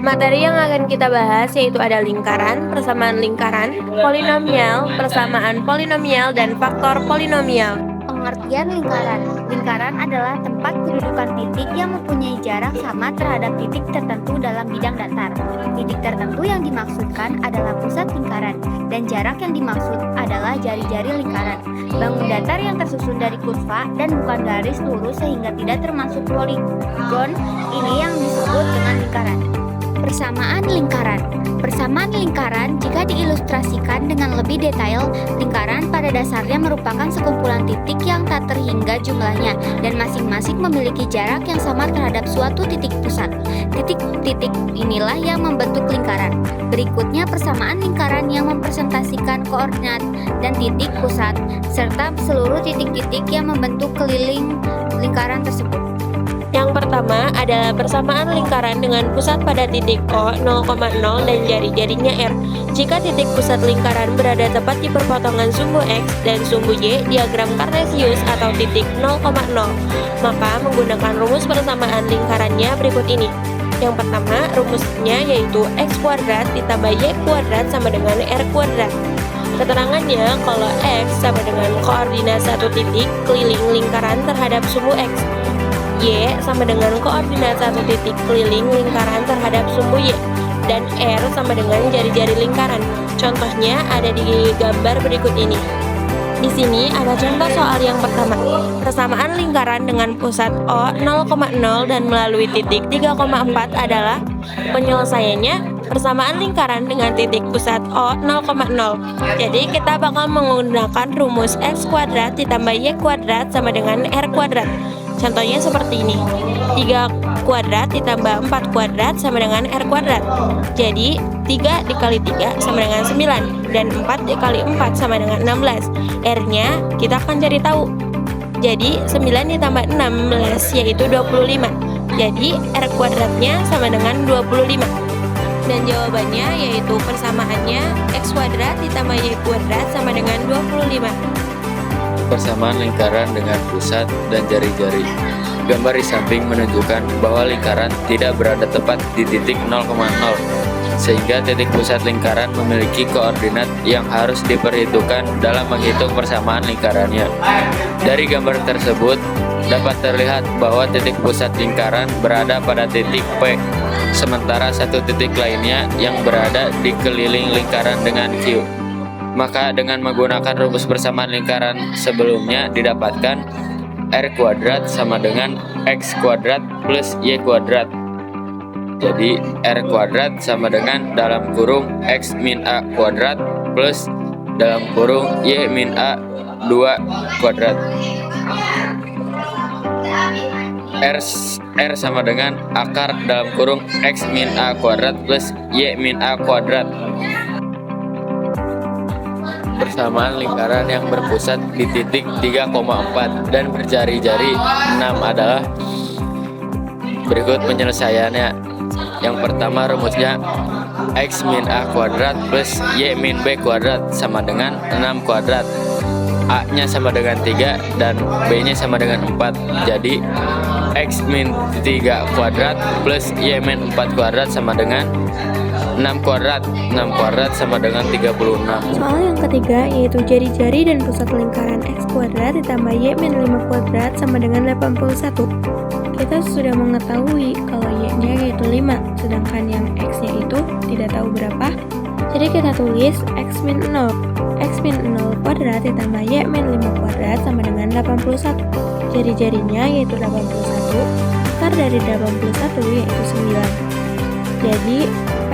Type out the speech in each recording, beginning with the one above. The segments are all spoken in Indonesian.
Materi yang akan kita bahas yaitu ada lingkaran, persamaan lingkaran, polinomial, persamaan polinomial, dan faktor polinomial. Pengertian lingkaran. Lingkaran adalah tempat kedudukan titik yang mempunyai jarak sama terhadap titik tertentu dalam bidang datar. Titik tertentu yang dimaksudkan adalah pusat lingkaran, dan jarak yang dimaksud adalah jari-jari lingkaran. Bangun datar yang tersusun dari kurva dan bukan garis lurus sehingga tidak termasuk poligon, ini yang disebut dengan lingkaran. Persamaan lingkaran. Persamaan lingkaran jika diilustrasikan dengan lebih detail, lingkaran pada dasarnya merupakan sekumpulan titik yang tak terhingga jumlahnya dan masing-masing memiliki jarak yang sama terhadap suatu titik pusat. Titik-titik inilah yang membentuk lingkaran. Berikutnya persamaan lingkaran yang mempresentasikan koordinat dan titik pusat serta seluruh titik-titik yang membentuk keliling lingkaran tersebut. Yang pertama adalah persamaan lingkaran dengan pusat pada titik O 0,0 dan jari-jarinya R. Jika titik pusat lingkaran berada tepat di perpotongan sumbu X dan sumbu Y diagram Kartesius atau titik 0,0, maka menggunakan rumus persamaan lingkarannya berikut ini. Yang pertama, rumusnya yaitu X kuadrat ditambah Y kuadrat sama dengan R kuadrat. Keterangannya kalau X sama dengan koordinat satu titik keliling lingkaran terhadap sumbu X. Y sama dengan koordinat satu titik keliling lingkaran terhadap sumbu Y, dan R sama dengan jari-jari lingkaran. Contohnya ada di gambar berikut ini. Di sini ada contoh soal yang pertama. Persamaan lingkaran dengan pusat O 0,0 dan melalui titik 3,4 adalah penyelesaiannya persamaan lingkaran dengan titik pusat O 0,0. Jadi kita bakal menggunakan rumus X kuadrat ditambah Y kuadrat sama dengan R kuadrat. Contohnya seperti ini. 3 kuadrat ditambah 4 kuadrat sama dengan R kuadrat. Jadi 3 dikali 3 sama dengan 9 dan 4 dikali 4 sama dengan 16. R-nya kita akan cari tahu. Jadi 9 ditambah 16 yaitu 25. Jadi R kuadratnya sama dengan 25. Dan jawabannya yaitu persamaannya X kuadrat ditambah Y kuadrat sama dengan 25. Persamaan lingkaran dengan pusat dan jari-jari. Gambar di samping menunjukkan bahwa lingkaran tidak berada tepat di titik 0,0, sehingga titik pusat lingkaran memiliki koordinat yang harus diperhitungkan dalam menghitung persamaan lingkarannya. Dari gambar tersebut, dapat terlihat bahwa titik pusat lingkaran berada pada titik P, sementara satu titik lainnya yang berada di keliling lingkaran dengan Q. Maka dengan menggunakan rumus persamaan lingkaran sebelumnya didapatkan R kuadrat sama dengan X kuadrat plus Y kuadrat. Jadi R kuadrat sama dengan dalam kurung X min A kuadrat plus dalam kurung Y min A 2 kuadrat. R sama dengan akar dalam kurung X min A kuadrat plus Y min A kuadrat. Persamaan lingkaran yang berpusat di titik 3,4 dan berjari-jari 6 adalah berikut penyelesaiannya. Yang pertama rumusnya X min A kuadrat plus Y min B kuadrat sama dengan 6 kuadrat. A-nya sama dengan 3 dan B-nya sama dengan 4. Jadi X min 3 kuadrat plus Y min 4 kuadrat sama dengan 6 kuadrat. 6 kuadrat sama dengan 36. Soal yang ketiga yaitu jari-jari dan pusat lingkaran X kuadrat ditambah Y min 5 kuadrat sama dengan 81. Kita sudah mengetahui kalau Y-nya yaitu 5, sedangkan yang X-nya itu tidak tahu berapa. Jadi kita tulis X min 0. X min 0 kuadrat ditambah Y min 5 kuadrat sama dengan 81. Jari-jarinya yaitu 81, akar dari 81 yaitu 9. Jadi P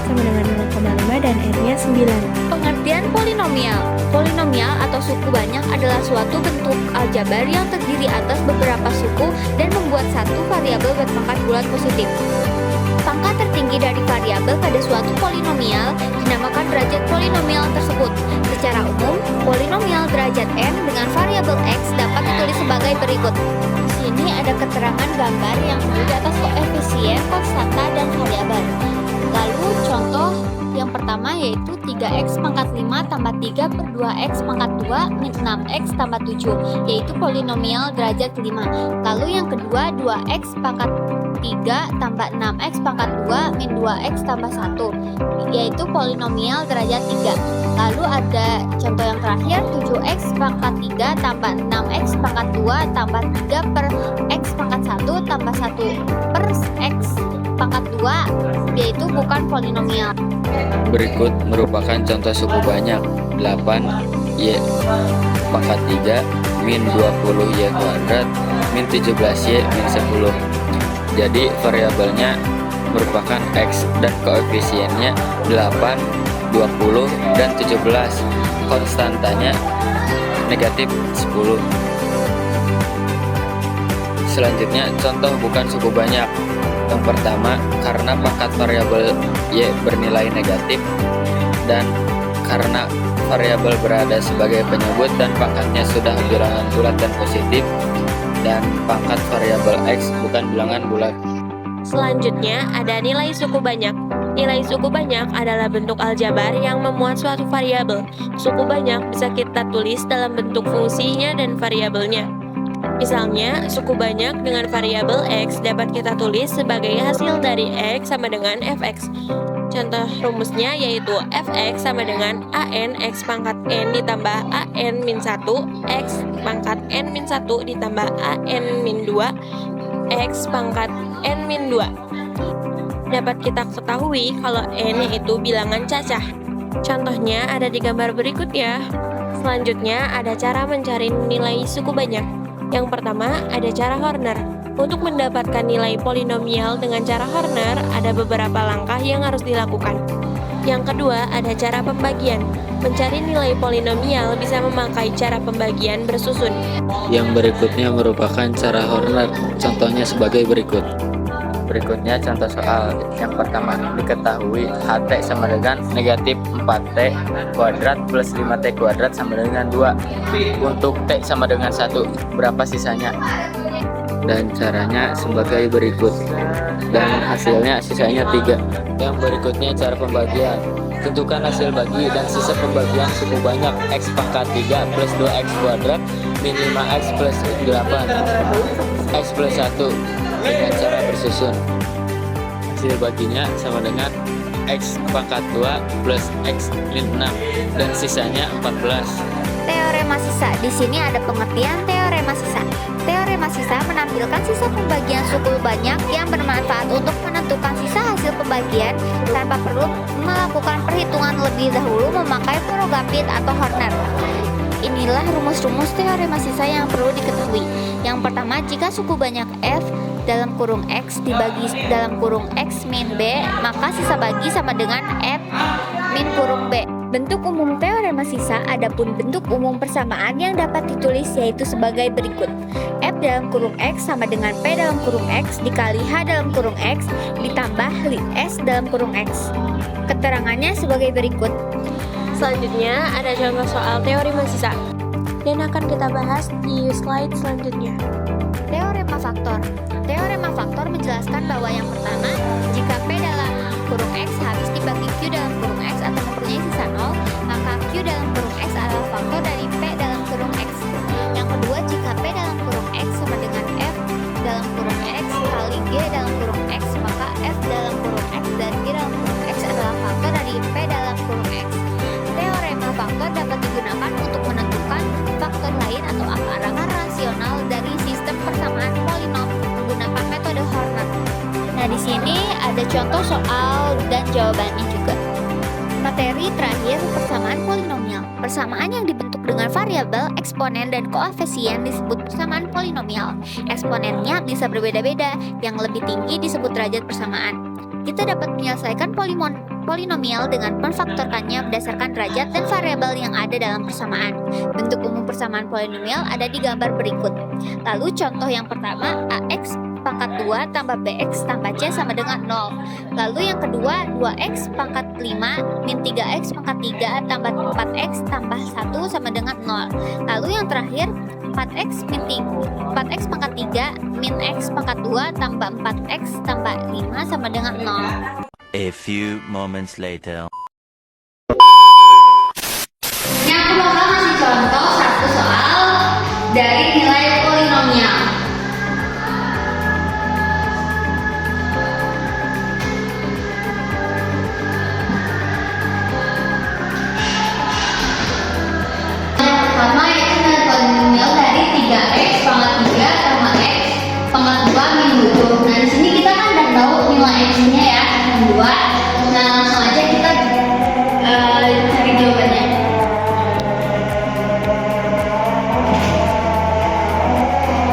sama dengan 0,5 dan R-nya 9. Pengertian polinomial. Polinomial atau suku banyak adalah suatu bentuk aljabar yang terdiri atas beberapa suku dan membuat satu variabel berpangkat bulat positif. Pangkat tertinggi dari variabel pada suatu polinomial dinamakan derajat polinomial tersebut. Secara umum, polinomial derajat n dengan variabel x dapat ditulis sebagai berikut. Di sini ada keterangan gambar yang terdiri atas koefisien, konstanta, dan variabel. Lalu contoh yang pertama yaitu 3x pangkat 5 tambah 3 per 2x pangkat 2 min 6x tambah 7, yaitu polinomial derajat 5. Lalu yang kedua 2x pangkat 3 tambah 6x pangkat 2 min 2x tambah 1, yaitu polinomial derajat 3. Lalu ada contoh yang terakhir, 7x pangkat 3 tambah 6x pangkat 2 tambah 3 per x pangkat 1 tambah 1 per x pangkat 2, yaitu bukan polinomial. Berikut merupakan contoh suku banyak 8y pangkat 3 min 20y kuadrat min 17y min 10. Jadi variabelnya merupakan x dan koefisiennya 8, 20, dan 17. Konstantanya negatif 10. Selanjutnya contoh bukan suku banyak. Yang pertama, karena pangkat variabel y bernilai negatif dan karena variabel berada sebagai penyebut dan pangkatnya sudah bilangan bulat dan positif, dan pangkat variabel x bukan bilangan bulat. Selanjutnya ada nilai suku banyak. Nilai suku banyak adalah bentuk aljabar yang memuat suatu variabel. Suku banyak bisa kita tulis dalam bentuk fungsinya dan variabelnya. Misalnya, suku banyak dengan variabel x dapat kita tulis sebagai hasil dari x sama dengan fx. Contoh rumusnya yaitu fx sama dengan an x pangkat n ditambah an min 1 x pangkat n min 1 ditambah an min 2 x pangkat n min 2. Dapat kita ketahui kalau n itu bilangan cacah. Contohnya ada di gambar berikut ya. Selanjutnya ada cara mencari nilai suku banyak. Yang pertama ada cara Horner. Untuk mendapatkan nilai polinomial dengan cara Horner, ada beberapa langkah yang harus dilakukan. Yang kedua, ada cara pembagian. Mencari nilai polinomial bisa memakai cara pembagian bersusun. Yang berikutnya merupakan cara Horner. Contohnya sebagai berikut. Berikutnya contoh soal. Yang pertama, diketahui HT sama dengan negatif 4T kuadrat plus 5T kuadrat sama dengan 2. Untuk T sama dengan 1, berapa sisanya? Dan caranya sebagai berikut, dan hasilnya sisanya 3. Yang berikutnya cara pembagian. Tentukan hasil bagi dan sisa pembagian suku banyak x pangkat 3 plus 2x kuadrat min 5x plus 8 x plus 1 dengan cara bersusun. Hasil baginya sama dengan x pangkat 2 plus x min 6 dan sisanya 14. Teorema sisa. Di sini ada pengertian teorema sisa. Teorema sisa menampilkan sisa pembagian suku banyak yang bermanfaat untuk menentukan sisa hasil pembagian tanpa perlu melakukan perhitungan lebih dahulu memakai prerogatif atau Horner. Inilah rumus-rumus teorema sisa yang perlu diketahui. Yang pertama, jika suku banyak f dalam kurung x dibagi dalam kurung x min b, maka sisa bagi sama dengan f min kurung b. Bentuk umum teorema sisa, adapun bentuk umum persamaan yang dapat ditulis yaitu sebagai berikut. F dalam kurung X sama dengan P dalam kurung X dikali H dalam kurung X ditambah S dalam kurung X. Keterangannya sebagai berikut. Selanjutnya ada contoh soal teorema sisa dan akan kita bahas di slide selanjutnya. Teorema faktor. Teorema faktor menjelaskan bahwa yang pertama, jika P dalam kurung X habis dibagi Q dalam kurung X atau mempunyai sisa 0, maka Q dalam kurung X adalah faktor dari P dalam kurung X. Yang kedua, jika P dalam kurung X sama dengan F dalam kurung X kali G dalam kurung X, maka F dalam kurung X dan G dalam kurung X adalah faktor dari P dalam kurung X. Teorema faktor dapat digunakan untuk menentukan faktor lain atau akar-akar rasional dari sistem persamaan polinom menggunakan metode Horner. Nah, di sini ada contoh soal dan jawabannya juga. Materi terakhir, persamaan polinomial. Persamaan yang dibentuk dengan variabel, eksponen, dan koefisien disebut persamaan polinomial. Eksponennya bisa berbeda-beda, yang lebih tinggi disebut derajat persamaan. Kita dapat menyelesaikan polinomial dengan memfaktorkannya berdasarkan derajat dan variabel yang ada dalam persamaan. Bentuk umum persamaan polinomial ada di gambar berikut. Lalu contoh yang pertama, AX pangkat 2 tambah BX tambah C sama dengan 0. Lalu yang kedua, 2X pangkat 5 min 3X pangkat 3 tambah 4X tambah 1 sama dengan 0. Lalu yang terakhir, 4X pangkat 3 min X pangkat 2 tambah 4X tambah 5 sama dengan 0. A few moments later. Ini aku bakal ngasih contoh satu soal dari nilai polinomial.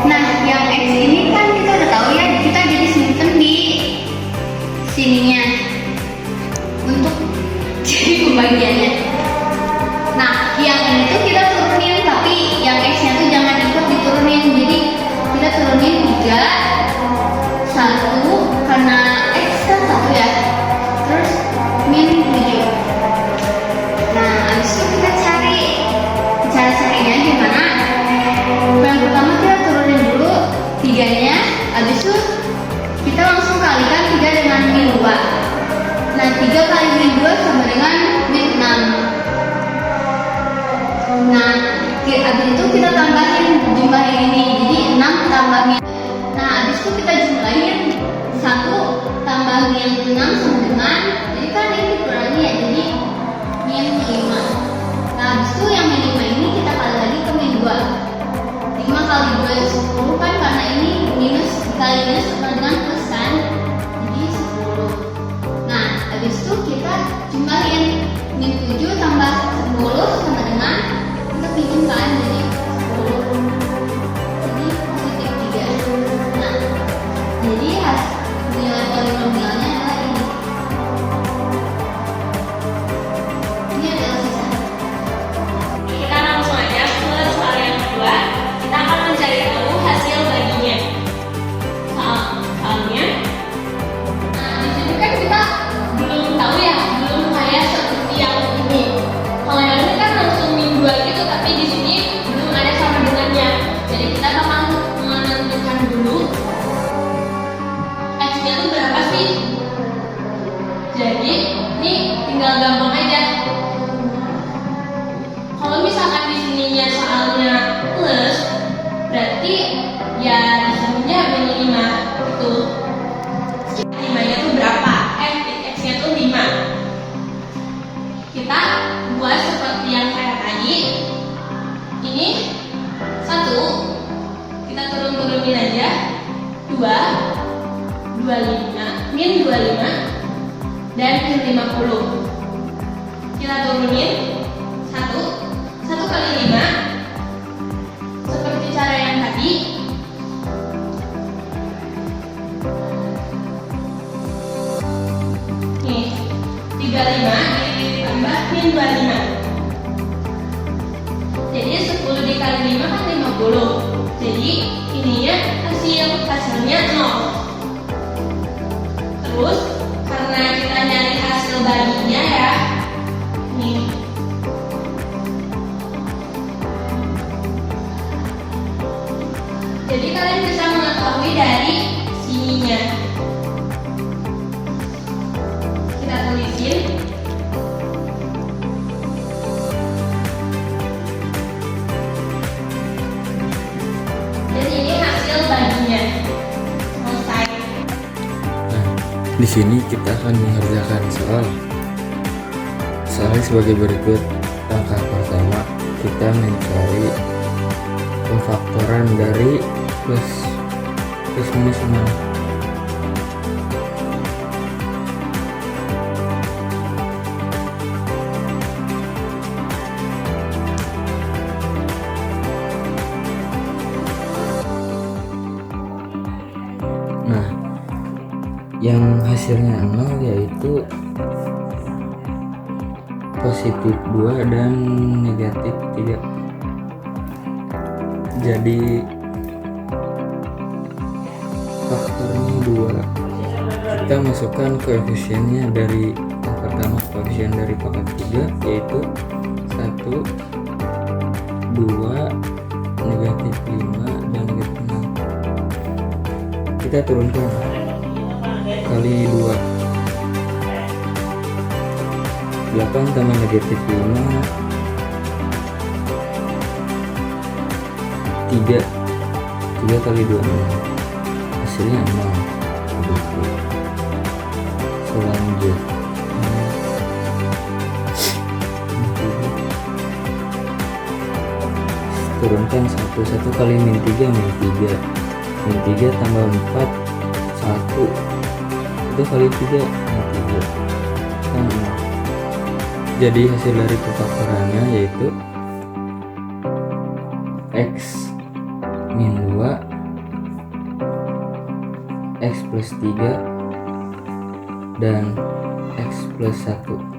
Nah, yang X ini kan kita udah tahu ya, kita jadi simpen di sininya untuk jadi pembagiannya. Nah, yang ini tuh kita turunin, tapi yang X-nya tuh jangan ikut diturunin. Jadi kita turunin 3, 1 karena X kan 1 ya. Terus min 7. Nah, habis itu kita cari. Cara carinya gimana? Yang pertama kita turunin dulu 3-nya, habis itu kita langsung kalikan 3 dengan min 2. Nah, 3 kali min 2 sama dengan min 6. Nah, habis itu kita tambahin jumlah yang ini, jadi 6 tambah min. Nah, habis itu kita jumlahin 1 tambah min 6 sama dengan, jadi kan ini dikurangi ya, jadi min 5. Nah, habis itu yang min 5 ini kita kali lagi ke min 2. 5 kali 2 itu 10 kan, karena ini minus dikali minus sama dengan plus kan, jadi 10. Nah, habis itu kita jumlahin min 7 tambah 10 sama dengan, kita pinjam kan, jadi 10. Jadi positif 3. Nah, jadi nilai polinomialnya adalah ini. Ini adalah sisa. Kita langsung aja ke soal yang kedua. Kita akan mencari tahu hasil baginya. Soalnya, Nah, di sini kan kita belum tahu ya, belum kayak seperti yang ini. Kalau yang ini kan langsung min 2 gitu, tapi di sini belum ada sama dengannya. Jadi kita bakal menentukan dulu X-nya tuh berapa sih. Jadi ini tinggal gampang aja. Kalau misalkan di sininya soalnya plus, berarti ya di sininya min 5 gitu. 5-nya tuh berapa? X-nya tuh 5. Kita buat seperti yang kayak tadi. Ini 1, kita turunin aja. 2, 25, min 25 dan min 50. Kita turunin 1 kali 5 seperti cara yang tadi. Nih, 35 tambah min 25. Jadi 10 dikali 5 kan 50. Jadi ininya hasilnya 0. Terus karena kita nyari hasil baginya ya, nih. Jadi kalian bisa mengetahui dari sininya. Kita tulisin. Dan ini hasil baginya. Selesai. Nah, di sini kita akan mengerjakan soal. Soalnya sebagai berikut. Langkah pertama, kita mencari pemfaktoran dari plus minus 6. Nah, yang hasilnya 0 yaitu positif 2 dan negatif 3. Jadi faktornya 2. Kita masukkan koefisiennya dari yang pertama, koefisien dari pangkat 3 yaitu 1, 2, negatif 5 dan negatif 6. Kita turunkan kali 2. 8 tambah negatif 5, 3 kali 2 6. Hasilnya 0. Selanjutnya turunkan 1 kali min 3 min 3. Min 3 tambah 4 1. Itu kali 3 min 3 sama. Jadi hasil dari pemfaktorannya yaitu X min 2 X plus 3 dan X plus 1.